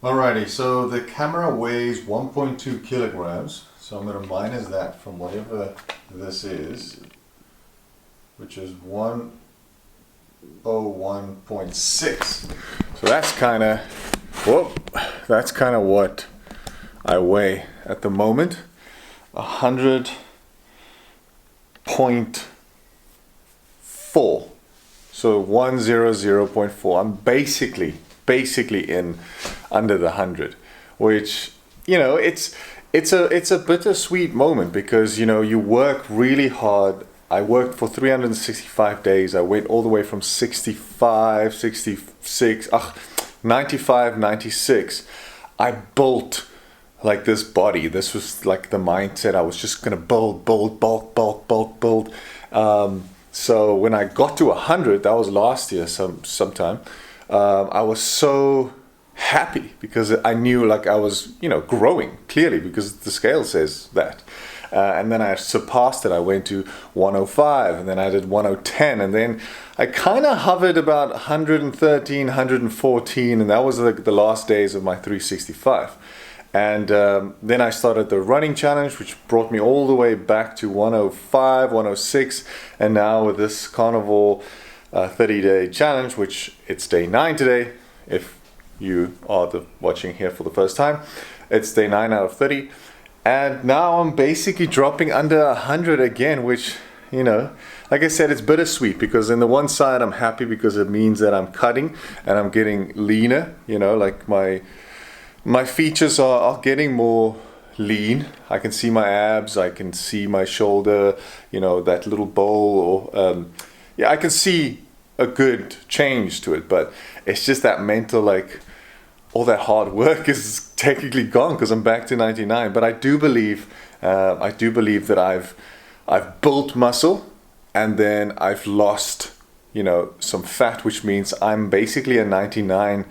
Alrighty, so the camera weighs 1.2 kilograms, so I'm going to minus that from whatever this is, which is 101.6. So that's kind of, what I weigh at the moment. 100.4. So 100.4. I'm basically in under the 100, which, it's a bittersweet moment because, you work really hard. I worked for 365 days. I went all the way from 65, 66, 95, 96. I built like this body. This was like the mindset. I was just gonna build, build. So when I got to 100, that was last year sometime, I was so happy because I knew like I was, growing clearly because the scale says that. And then I surpassed it. I went to 105 and then I did 110 and then I kind of hovered about 113, 114, and that was the last days of my 365. And then I started the running challenge, which brought me all the way back to 105, 106, and now with this Carnivore 30-day challenge, which it's day 9 today. If you are watching here for the first time, it's day 9 out of 30. And now I'm basically dropping under 100 again, which, like I said, it's bittersweet because on the one side I'm happy because it means that I'm cutting and I'm getting leaner, like my features are getting more lean. I can see my abs, I can see my shoulder, that little bowl, or I can see a good change to it, but it's just that mental, like, all that hard work is technically gone because I'm back to 99. But I do believe that I've built muscle and then I've lost, some fat, which means I'm basically a 99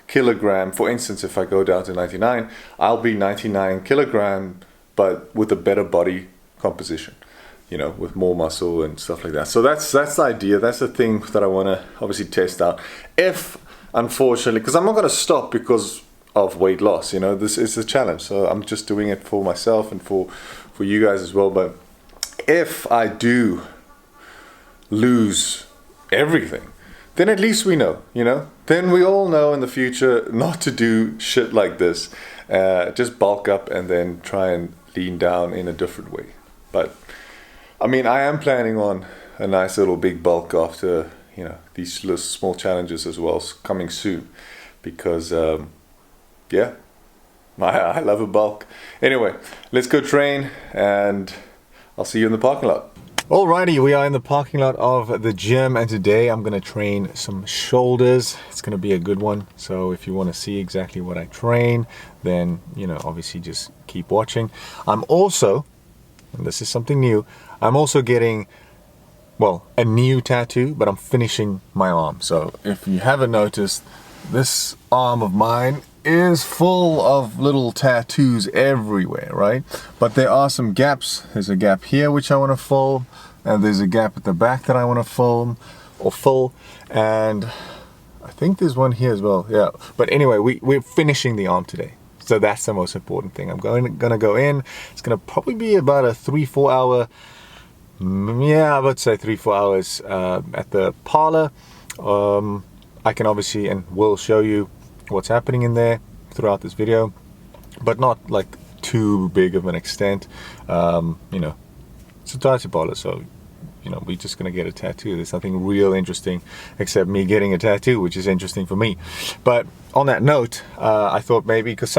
kilogram. For instance, if I go down to 99, I'll be 99 kilogram, but with a better body composition, with more muscle and stuff like that. So that's the idea. That's the thing that I want to obviously test out. If, unfortunately, because I'm not going to stop because of weight loss, this is a challenge. So I'm just doing it for myself and for you guys as well. But if I do lose everything, then at least we know, then we all know in the future not to do shit like this. Just bulk up and then try and lean down in a different way. But I mean, I am planning on a nice little big bulk after, these little small challenges as well coming soon because, I love a bulk. Anyway, let's go train and I'll see you in the parking lot. Alrighty, we are in the parking lot of the gym and today I'm going to train some shoulders. It's going to be a good one. So if you want to see exactly what I train, then, obviously just keep watching. I'm also, and this is something new, I'm also getting, a new tattoo, but I'm finishing my arm. So if you haven't noticed, this arm of mine is full of little tattoos everywhere, right? But there are some gaps. There's a gap here which I want to fill, and there's a gap at the back that I want to fill, and I think there's one here as well. Yeah, but anyway, we're finishing the arm today. So that's the most important thing. I'm gonna go in. It's gonna probably be about a 3-4 hour. I would say 3-4 hours at the parlor. I can obviously and will show you what's happening in there throughout this video, but not like too big of an extent. It's a tattoo parlor, so we're just gonna get a tattoo. There's nothing real interesting except me getting a tattoo, which is interesting for me. But on that note, I thought maybe because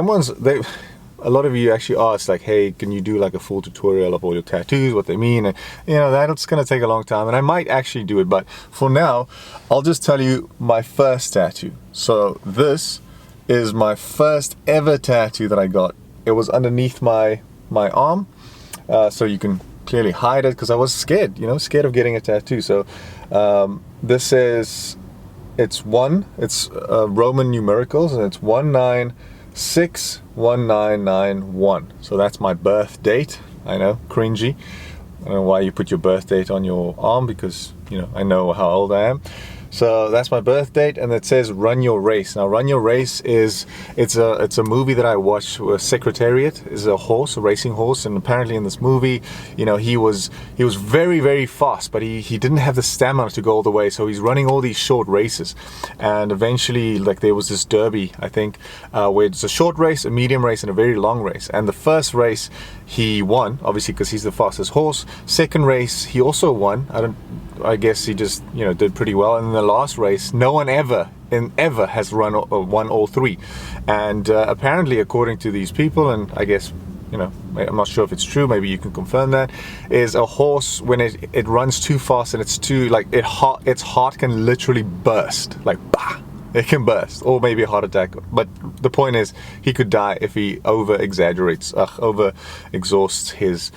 a lot of you actually asked, like, hey, can you do like a full tutorial of all your tattoos, what they mean? And that's gonna take a long time, and I might actually do it, but for now I'll just tell you my first tattoo. So this is my first ever tattoo that I got. It was underneath my arm, so you can clearly hide it because I was scared, scared of getting a tattoo. So this is, it's Roman numericals, and it's 1991. So that's my birth date. I know, cringy. I don't know why you put your birth date on your arm because, I know how old I am. So that's my birth date, and it says Run Your Race. Now Run Your Race is it's a movie that I watched. Secretariat is a horse, a racing horse, and apparently in this movie, you know, he was very, very fast, but he didn't have the stamina to go all the way, so he's running all these short races. And eventually, like, there was this derby, I think, where it's a short race, a medium race, and a very long race. And the first race he won, obviously, because he's the fastest horse. Second race he also won. I guess he just, you know, did pretty well. And in the last race, no one ever has won all three. And apparently, according to these people, and I guess, you know, I'm not sure if it's true, maybe you can confirm that, is a horse, when it runs too fast and it's too, like, its heart can literally burst, like, bah! It can burst, or maybe a heart attack. But the point is, he could die if he over exhausts his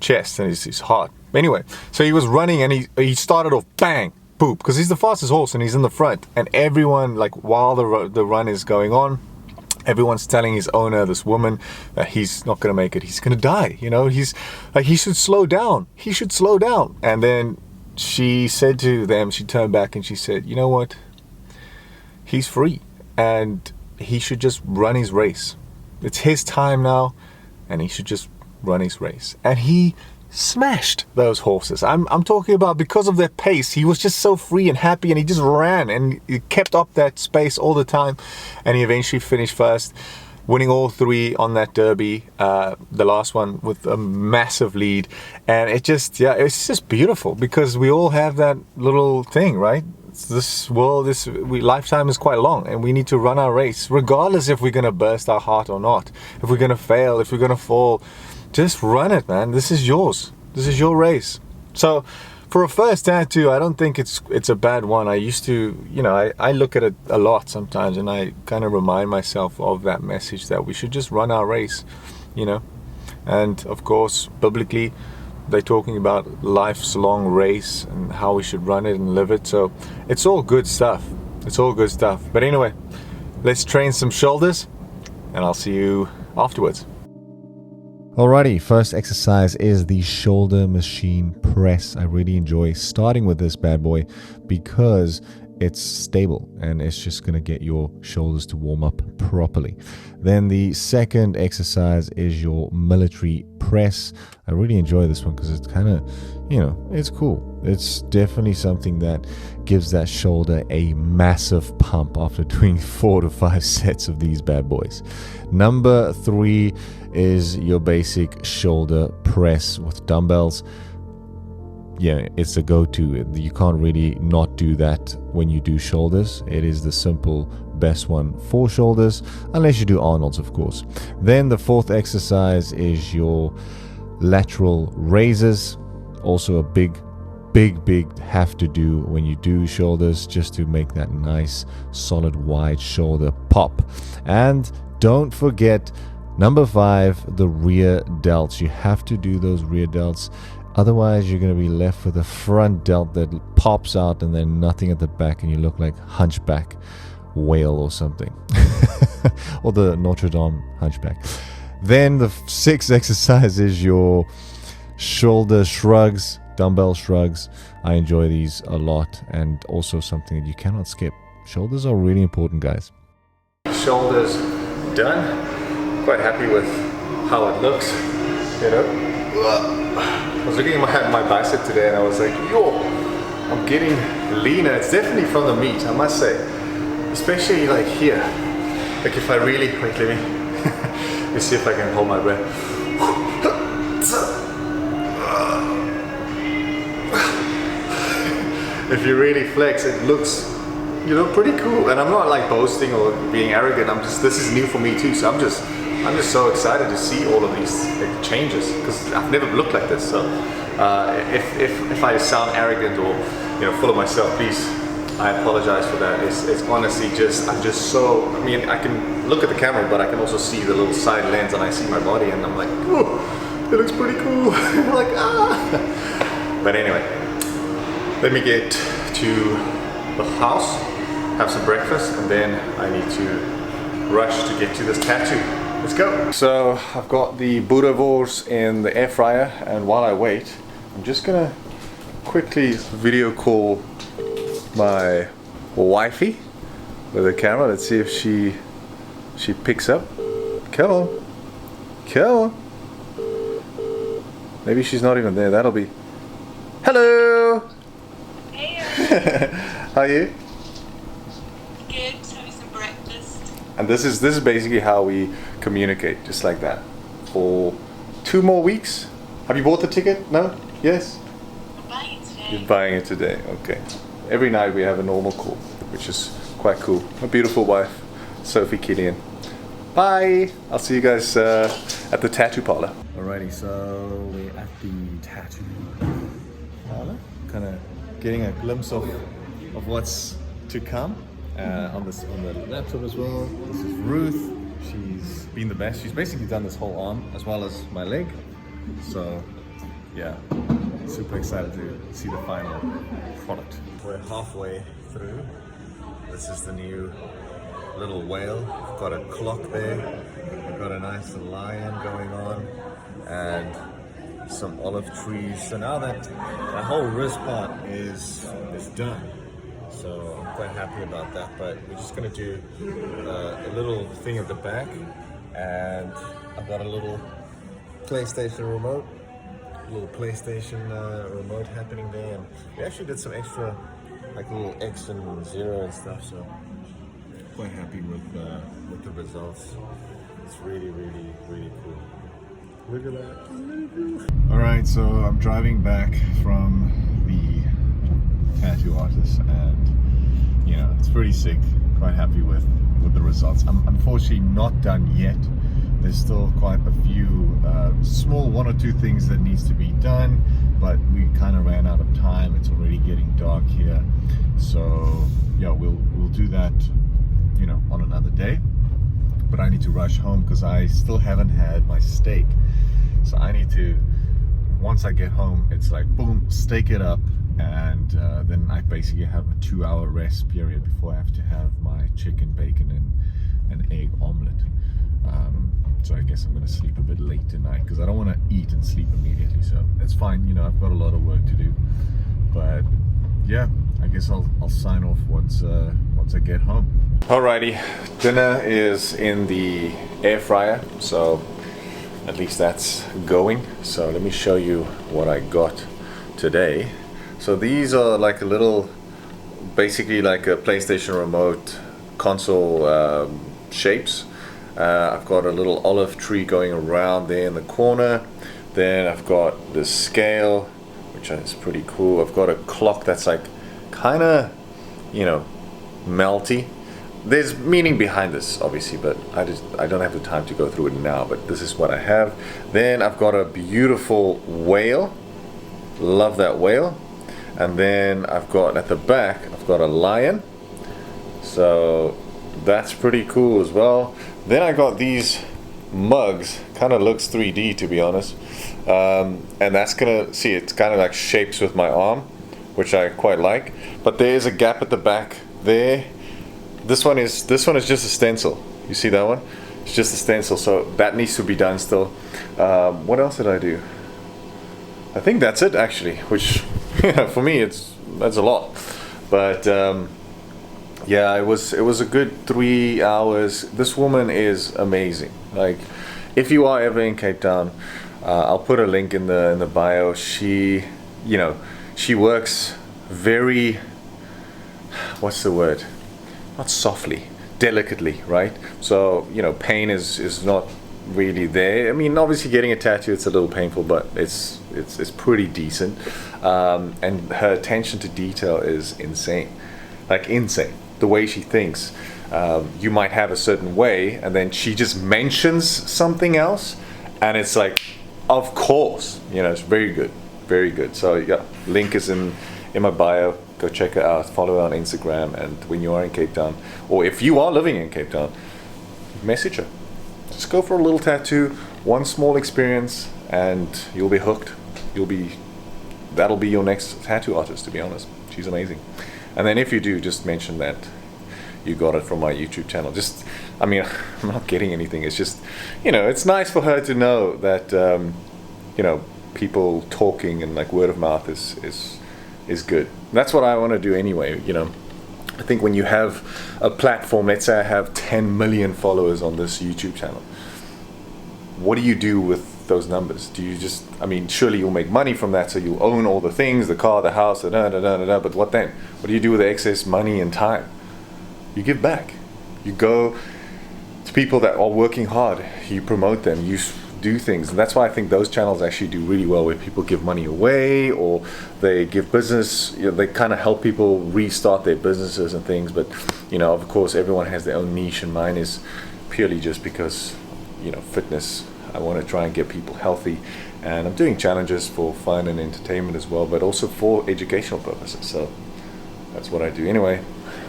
chest and his heart. Anyway, so he was running, and he started off bang, boop, because he's the fastest horse and he's in the front. And everyone, like, while the run is going on, everyone's telling his owner, this woman, that he's not gonna make it. He's gonna die. You know, he's like, he should slow down. He should slow down. And then she said to them, she turned back and she said, you know what? He's free, and he should just run his race. It's his time now, and he should just run his race. And he smashed those horses. I'm talking about, because of their pace, he was just so free and happy, and he just ran, and he kept up that space all the time, and he eventually finished first, winning all three on that derby, the last one with a massive lead. And it just, yeah, it's just beautiful, because we all have that little thing, right? This world, lifetime is quite long, and we need to run our race, regardless if we're gonna burst our heart or not, if we're gonna fail, if we're gonna fall. Just run it, man. This is yours. This is your race. So for a first tattoo, I don't think it's a bad one. I used to, you know, I look at it a lot sometimes, and I kind of remind myself of that message that we should just run our race, you know. And of course, biblically, they're talking about life's long race and how we should run it and live it. So it's all good stuff. It's all good stuff. But anyway, let's train some shoulders, and I'll see you afterwards. Alrighty, first exercise is the shoulder machine press. I really enjoy starting with this bad boy because it's stable and it's just going to get your shoulders to warm up properly. Then the second exercise is your military press. I really enjoy this one because it's kind of, you know, it's cool. It's definitely something that gives that shoulder a massive pump after doing 4 to 5 sets of these bad boys. Number 3 is your basic shoulder press with dumbbells. Yeah, it's a go-to. You can't really not do that when you do shoulders. It is the simple best one for shoulders, unless you do Arnold's, of course. Then the fourth exercise is your lateral raises. Also a big have to do when you do shoulders, just to make that nice solid wide shoulder pop. And don't forget number 5, the rear delts. You have to do those rear delts. Otherwise, you're going to be left with a front delt that pops out and then nothing at the back, and you look like hunchback whale or something. Or the Notre Dame hunchback. Then the 6th exercise is your shoulder shrugs, dumbbell shrugs. I enjoy these a lot, and also something that you cannot skip. Shoulders are really important, guys. Shoulders done. Quite happy with how it looks, you know. I was looking at my bicep today, and I was like, yo, I'm getting leaner. It's definitely from the meat, I must say. Especially like here. Like if I really, wait, let me see if I can hold my breath. If you really flex, it looks, you know, pretty cool. And I'm not like boasting or being arrogant. This is new for me too. So I'm just so excited to see all of these like, changes, because I've never looked like this. So if I sound arrogant or, you know, full of myself, please, I apologize for that. It's honestly just, I'm just so, I mean, I can look at the camera, but I can also see the little side lens, and I see my body, and I'm like, oh, it looks pretty cool. I'm like, ah. But anyway, let me get to the house, have some breakfast, and then I need to rush to get to this tattoo. Let's go. So I've got the boerewors in the air fryer, and while I wait, I'm just gonna quickly video call my wifey with the camera. Let's see if she picks up. Come on. Come on. Maybe she's not even there. That'll be... Hello! Hey, How are you? good. Having some breakfast. And this is basically how we communicate, just like that. For 2 more weeks. Have you bought the ticket? No? Yes? I'm buying it today. You're buying it today, okay. Every night we have a normal call, which is quite cool. My beautiful wife, Sophie Kilian. Bye! I'll see you guys at the tattoo parlor. Alrighty, so we're at the tattoo parlor. Kind of getting a glimpse of what's to come on the laptop as well. This is Ruth. She's been the best. She's basically done this whole arm as well as my leg. So yeah, super excited to see the final product. We're halfway through. This is the new little whale. We've got a clock there. We've got a nice lion going on and some olive trees. So now that the whole wrist part is done. So I'm quite happy about that. But we're just gonna do a little thing at the back, and I've got a little PlayStation remote. Little PlayStation remote happening there, and we actually did some extra, like little X and 0 and stuff. So quite happy with the results. It's really cool. Look at that. All right, so I'm driving back from the tattoo artist, and you know, it's pretty sick. Quite happy with the results. I'm unfortunately not done yet. There's still quite a few small 1 or 2 things that needs to be done, but we kind of ran out of time. It's already getting dark here, so yeah, we'll do that, you know, on another day. But I need to rush home because I still haven't had my steak. So I need to, once I get home, it's like boom, steak it up, and then I basically have a 2-hour rest period before I have to have my chicken, bacon, and an egg omelet. So I guess I'm gonna sleep a bit late tonight because I don't want to eat and sleep immediately. So it's fine, you know, I've got a lot of work to do. But yeah, I guess I'll sign off once I get home. Alrighty, dinner is in the air fryer, so at least that's going. So let me show you what I got today. So these are like a little, basically like a PlayStation remote console shapes. I've got a little olive tree going around there in the corner. Then I've got the scale, which is pretty cool. I've got a clock that's like kind of, you know, melty. There's meaning behind this, obviously, but I don't have the time to go through it now, but this is what I have. Then I've got a beautiful whale. Love that whale. And then I've got at the back, I've got a lion. So that's pretty cool as well. Then I got these mugs. Kind of looks 3D, to be honest. And that's gonna, see, it's kind of like shapes with my arm, which I quite like. But there is a gap at the back there. This one is just a stencil. You see that one? It's just a stencil, so that needs to be done still. What else did I do? I think that's it actually. Which, yeah, for me that's a lot. But yeah, it was a good 3 hours. This woman is amazing. Like, if you are ever in Cape Town, I'll put a link in the bio. She, you know, she works very, what's the word? Not softly, delicately, right? So, you know, pain is not really there. I mean, obviously getting a tattoo, it's a little painful, but it's pretty decent. And her attention to detail is insane, like insane. The way she thinks, you might have a certain way, and then she just mentions something else, and it's like, of course, you know, it's very good, very good. So yeah, link is in my bio. Go check her out, follow her on Instagram, and when you are in Cape Town, or if you are living in Cape Town, message her. Just go for a little tattoo, one small experience, and you'll be hooked. That'll be your next tattoo artist, to be honest. She's amazing. And then if you do, just mention that you got it from my YouTube channel. Just, I mean, I'm not getting anything. It's just, you know, it's nice for her to know that, you know, people talking and like word of mouth is good. That's what I want to do anyway, you know. I think when you have a platform, let's say I have 10 million followers on this YouTube channel, what do you do with those numbers? Do you just, I mean, surely you'll make money from that, so you own all the things, the car, the house, but what then? What do you do with the excess money and time? You give back. You go to people that are working hard, you promote them, you do things. And that's why I think those channels actually do really well, where people give money away, or they give business, you know, they kind of help people restart their businesses and things. But, you know, of course, everyone has their own niche, and mine is purely just because, you know, fitness. I want to try and get people healthy, and I'm doing challenges for fun and entertainment as well, but also for educational purposes. So that's what I do. Anyway,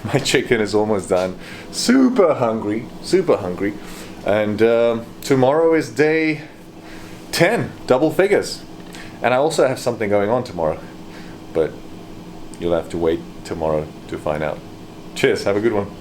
my chicken is almost done. Super hungry, and tomorrow is day 10, double figures. And I also have something going on tomorrow, but you'll have to wait tomorrow to find out. Cheers, have a good one.